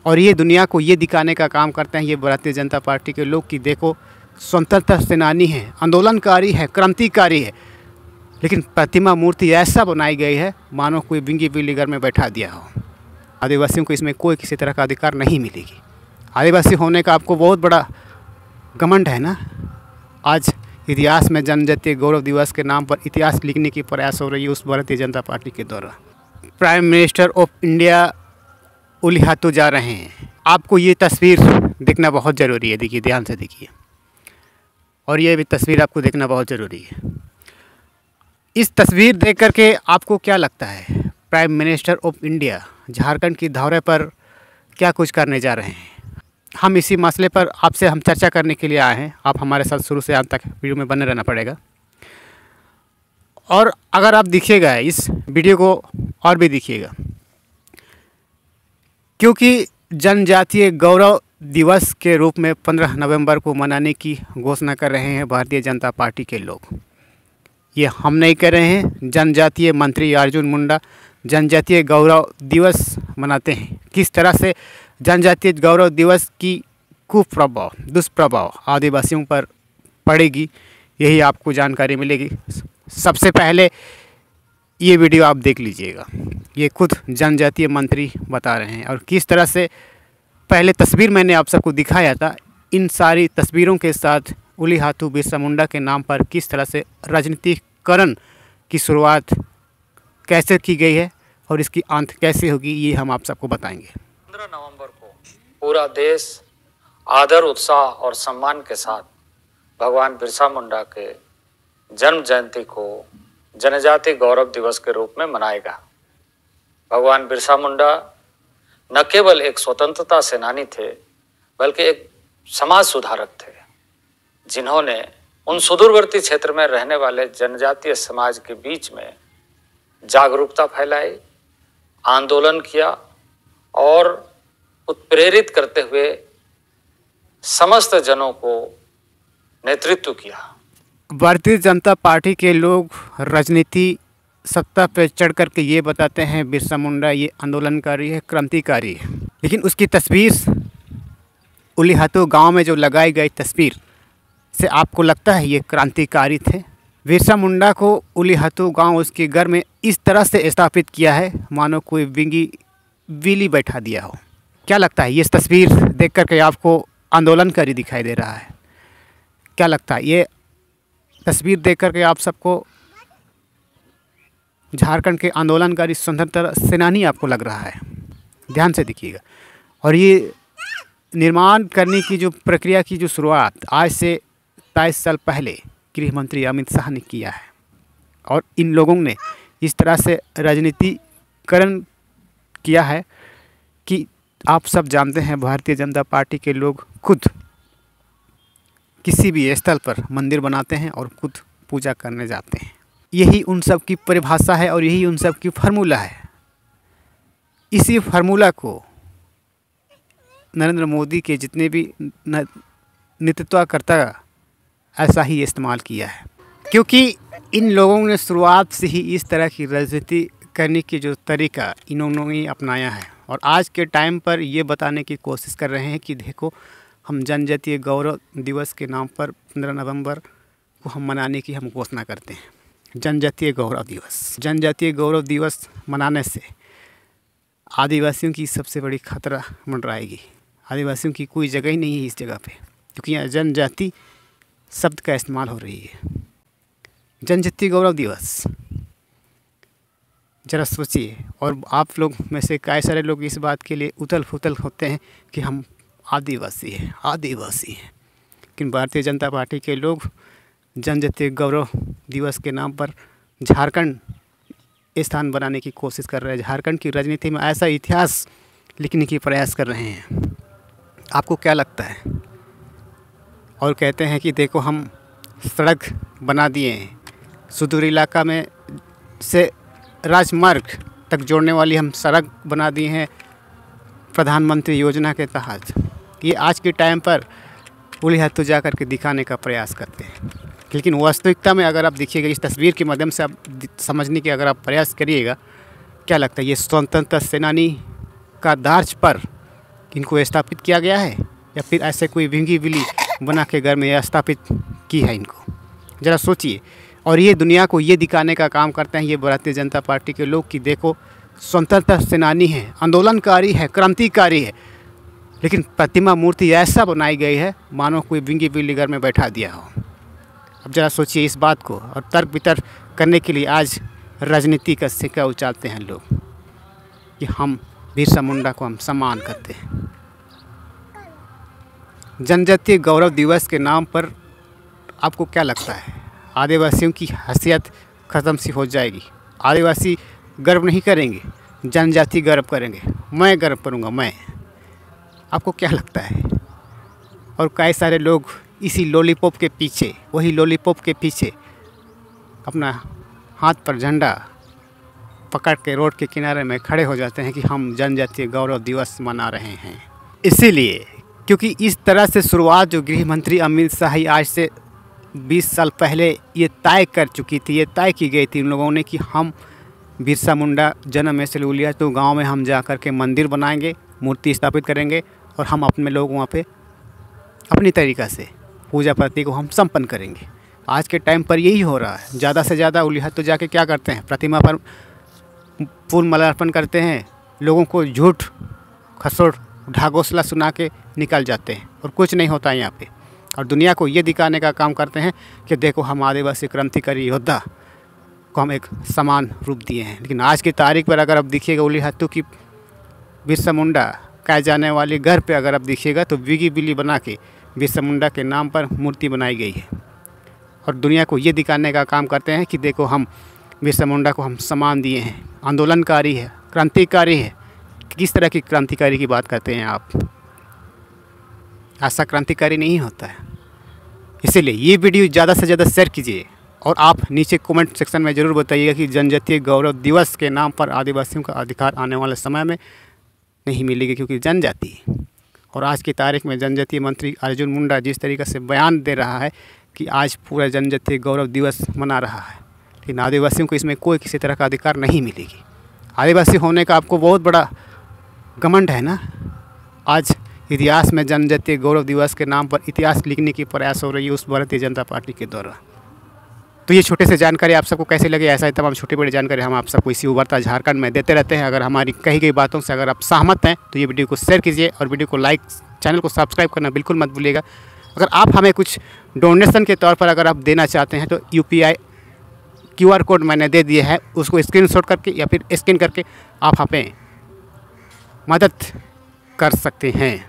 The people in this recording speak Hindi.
और ये दुनिया को ये दिखाने का काम करते हैं ये भारतीय जनता पार्टी के लोग कि देखो स्वतंत्रता सेनानी है, आंदोलनकारी है, क्रांतिकारी है, लेकिन प्रतिमा मूर्ति ऐसा बनाई गई है मानो कोई बिंगी बिल्ली घर में बैठा दिया हो। आदिवासियों को इसमें कोई किसी तरह का अधिकार नहीं मिलेगी। आदिवासी होने का आपको बहुत बड़ा घमंड है ना। आज इतिहास में जनजातीय गौरव दिवस के नाम पर इतिहास लिखने की प्रयास हो रही है उस भारतीय जनता पार्टी के द्वारा। Prime minister of India Ulihatu जा रहे हैं। आपको ये तस्वीर देखना बहुत ज़रूरी है। देखिए, ध्यान से देखिए, और ये भी तस्वीर आपको देखना बहुत ज़रूरी है। इस तस्वीर देख करके आपको क्या लगता है prime minister of India Jharkhand की दौरे पर क्या कुछ करने जा रहे हैं? हम इसी मसले पर आपसे हम चर्चा करने के लिए आए हैं। आप हमारे साथ शुरू से अंत तक वीडियो में बने रहना पड़ेगा। और अगर आप देखिएगा इस वीडियो को और भी देखिएगा, क्योंकि जनजातीय गौरव दिवस के रूप में 15 नवंबर को मनाने की घोषणा कर रहे हैं भारतीय जनता पार्टी के लोग। ये हम नहीं कर रहे हैं, जनजातीय मंत्री अर्जुन मुंडा जनजातीय गौरव दिवस मनाते हैं। किस तरह से जनजातीय गौरव दिवस की कुप्रभाव दुष्प्रभाव आदिवासियों पर पड़ेगी, यही आपको जानकारी मिलेगी। सबसे पहले ये वीडियो आप देख लीजिएगा। ये खुद जनजातीय मंत्री बता रहे हैं और किस तरह से पहले तस्वीर मैंने आप सबको दिखाया था। इन सारी तस्वीरों के साथ उलिहातू बिरसा मुंडा के नाम पर किस तरह से राजनीतिकरण की शुरुआत कैसे की गई है और इसकी अंत कैसे होगी, ये हम आप सबको बताएंगे। 15 नवंबर को पूरा देश आदर, उत्साह और सम्मान के साथ भगवान बिरसा मुंडा के जन्म जयंती को जनजातीय गौरव दिवस के रूप में मनाएगा। भगवान बिरसा मुंडा न केवल एक स्वतंत्रता सेनानी थे, बल्कि एक समाज सुधारक थे, जिन्होंने उन सुदूरवर्ती क्षेत्र में रहने वाले जनजातीय समाज के बीच में जागरूकता फैलाई, आंदोलन किया और उत्प्रेरित करते हुए समस्त जनों को नेतृत्व किया। भारतीय जनता पार्टी के लोग राजनीति सत्ता पर चढ़ कर के ये बताते हैं बिरसा मुंडा ये आंदोलनकारी है, क्रांतिकारी है, लेकिन उसकी तस्वीर उलिहातू गांव में जो लगाई गई तस्वीर से आपको लगता है ये क्रांतिकारी थे? बिरसा मुंडा को उलिहातू गांव उसके घर में इस तरह से स्थापित किया है मानो कोई बिंगी बिल्ली बैठा दिया हो। क्या लगता है ये तस्वीर देख कर के आपको आंदोलनकारी दिखाई दे रहा है? क्या लगता है ये तस्वीर देख कर के आप सबको झारखंड के आंदोलनकारी स्वतंत्रता सेनानी आपको लग रहा है? ध्यान से देखिएगा। और ये निर्माण करने की जो प्रक्रिया की जो शुरुआत आज से 23 साल पहले गृह मंत्री अमित शाह ने किया है और इन लोगों ने इस तरह से राजनीतिकरण किया है कि आप सब जानते हैं भारतीय जनता पार्टी के लोग खुद किसी भी स्थल पर मंदिर बनाते हैं और खुद पूजा करने जाते हैं। यही उन सब की परिभाषा है और यही उन सब की फार्मूला है। इसी फार्मूला को नरेंद्र मोदी के जितने भी नेतृत्वकर्ता ऐसा ही इस्तेमाल किया है, क्योंकि इन लोगों ने शुरुआत से ही इस तरह की राजनीति करने की जो तरीका इन्होंने ही अपनाया है और आज के टाइम पर ये बताने की कोशिश कर रहे हैं कि देखो हम जनजातीय गौरव दिवस के नाम पर 15 नवंबर को हम मनाने की हम घोषणा करते हैं। जनजातीय गौरव दिवस, जनजातीय गौरव दिवस मनाने से आदिवासियों की सबसे बड़ी खतरा मंडराएगी। आदिवासियों की कोई जगह ही नहीं है इस जगह पे, क्योंकि यहाँ जनजाति शब्द का इस्तेमाल हो रही है। जनजातीय गौरव दिवस जरा सोचिए। और आप लोग में से कई सारे लोग इस बात के लिए उथल पुथल होते हैं कि हम आदिवासी हैं, आदिवासी हैं, लेकिन भारतीय जनता पार्टी के लोग जनजातीय गौरव दिवस के नाम पर झारखंड स्थान बनाने की कोशिश कर रहे हैं। झारखंड की राजनीति में ऐसा इतिहास लिखने की प्रयास कर रहे हैं। आपको क्या लगता है? और कहते हैं कि देखो हम सड़क बना दिए हैं, सुदूर इलाका में से राजमार्ग तक जोड़ने वाली हम सड़क बना दी हैं प्रधानमंत्री योजना के तहत। ये आज के टाइम पर उलिहातू जा कर के दिखाने का प्रयास करते हैं, लेकिन वास्तविकता में अगर आप देखिएगा इस तस्वीर के माध्यम से आप समझने के अगर आप प्रयास करिएगा, क्या लगता है ये स्वतंत्रता सेनानी का दार्ज पर इनको स्थापित किया गया है या फिर ऐसे कोई विंगी विली बना के घर में स्थापित की है इनको? ज़रा सोचिए। और ये दुनिया को ये दिखाने का काम करते हैं ये भारतीय जनता पार्टी के लोग कि देखो स्वतंत्रता सेनानी है, आंदोलनकारी है, क्रांतिकारी है, लेकिन प्रतिमा मूर्ति ऐसा बनाई गई है मानो कोई विंगी विली घर में बैठा दिया हो। अब ज़रा सोचिए इस बात को। और तर्क वितर्क करने के लिए आज राजनीति का सिक्का उछालते हैं लोग कि हम बिरसा मुंडा को हम सम्मान करते हैं। जनजातीय गौरव दिवस के नाम पर आपको क्या लगता है आदिवासियों की हैसियत ख़त्म सी हो जाएगी? आदिवासी गर्व नहीं करेंगे, जनजाति गर्व करेंगे, मैं गर्व करूँगा मैं। आपको क्या लगता है? और कई सारे लोग इसी लॉलीपॉप के पीछे, वही लॉलीपॉप के पीछे अपना हाथ पर झंडा पकड़ के रोड के किनारे में खड़े हो जाते हैं कि हम जनजातीय गौरव दिवस मना रहे हैं। इसीलिए क्योंकि इस तरह से शुरुआत जो गृह मंत्री अमित शाह आज से 20 साल पहले ये तय कर चुकी थी, ये तय की गई थी उन लोगों ने कि हम बिरसा मुंडा जन्म में से लिया तो गांव में हम जा कर के मंदिर बनाएंगे, मूर्ति स्थापित करेंगे और हम अपने लोग वहाँ पे अपनी तरीक़ा से पूजा पाठी को हम संपन्न करेंगे। आज के टाइम पर यही हो रहा है। ज़्यादा से ज़्यादा उलिहत तो जाके क्या करते हैं, प्रतिमा पर फूल मालार्पण करते हैं, लोगों को झूठ खसोड़ ढागोसला सुना के निकल जाते हैं और कुछ नहीं होता है यहाँ पे। और दुनिया को ये दिखाने का काम करते हैं कि देखो हम आदिवासी क्रांतिकारी योद्धा को हम एक समान रूप दिए हैं। लेकिन आज की तारीख पर अगर आप देखिएगा उलिहत्तू की बिरसा मुंडा कहे जाने वाले घर पे अगर आप देखिएगा तो विगी बिली बना के बिरसा मुंडा के नाम पर मूर्ति बनाई गई है। और दुनिया को ये दिखाने का काम करते हैं कि देखो हम बिरसा मुंडा को हम सम्मान दिए हैं, आंदोलनकारी है, क्रांतिकारी है। किस तरह की क्रांतिकारी की बात करते हैं आप? ऐसा क्रांतिकारी नहीं होता है। इसीलिए ये वीडियो ज़्यादा से ज़्यादा शेयर कीजिए और आप नीचे कमेंट सेक्शन में ज़रूर बताइएगा कि जनजातीय गौरव दिवस के नाम पर आदिवासियों का अधिकार आने वाले समय में नहीं मिलेगी, क्योंकि जनजाति और आज की तारीख में जनजातीय मंत्री अर्जुन मुंडा जिस तरीके से बयान दे रहा है कि आज पूरा जनजातीय गौरव दिवस मना रहा है, लेकिन आदिवासियों को इसमें कोई किसी तरह का अधिकार नहीं मिलेगी। आदिवासी होने का आपको बहुत बड़ा घमंड है ना। आज इतिहास में जनजातीय गौरव दिवस के नाम पर इतिहास लिखने की प्रयास हो रही है उस भारतीय जनता पार्टी के द्वारा। तो ये छोटे से जानकारी आप सबको कैसे लगे, ऐसा ही तमाम छोटी बड़ी जानकारी हम आप सबको इसी उभरता झारखंड में देते रहते हैं। अगर हमारी कही गई बातों से अगर आप सहमत हैं तो ये वीडियो को शेयर कीजिए और वीडियो को लाइक, चैनल को सब्सक्राइब करना बिल्कुल मत भूलिएगा। अगर आप हमें कुछ डोनेशन के तौर पर अगर आप देना चाहते हैं तो UPI QR कोड मैंने दे दिया है, उसको स्क्रीनशॉट करके या फिर स्कैन करके आप हमें मदद कर सकते हैं।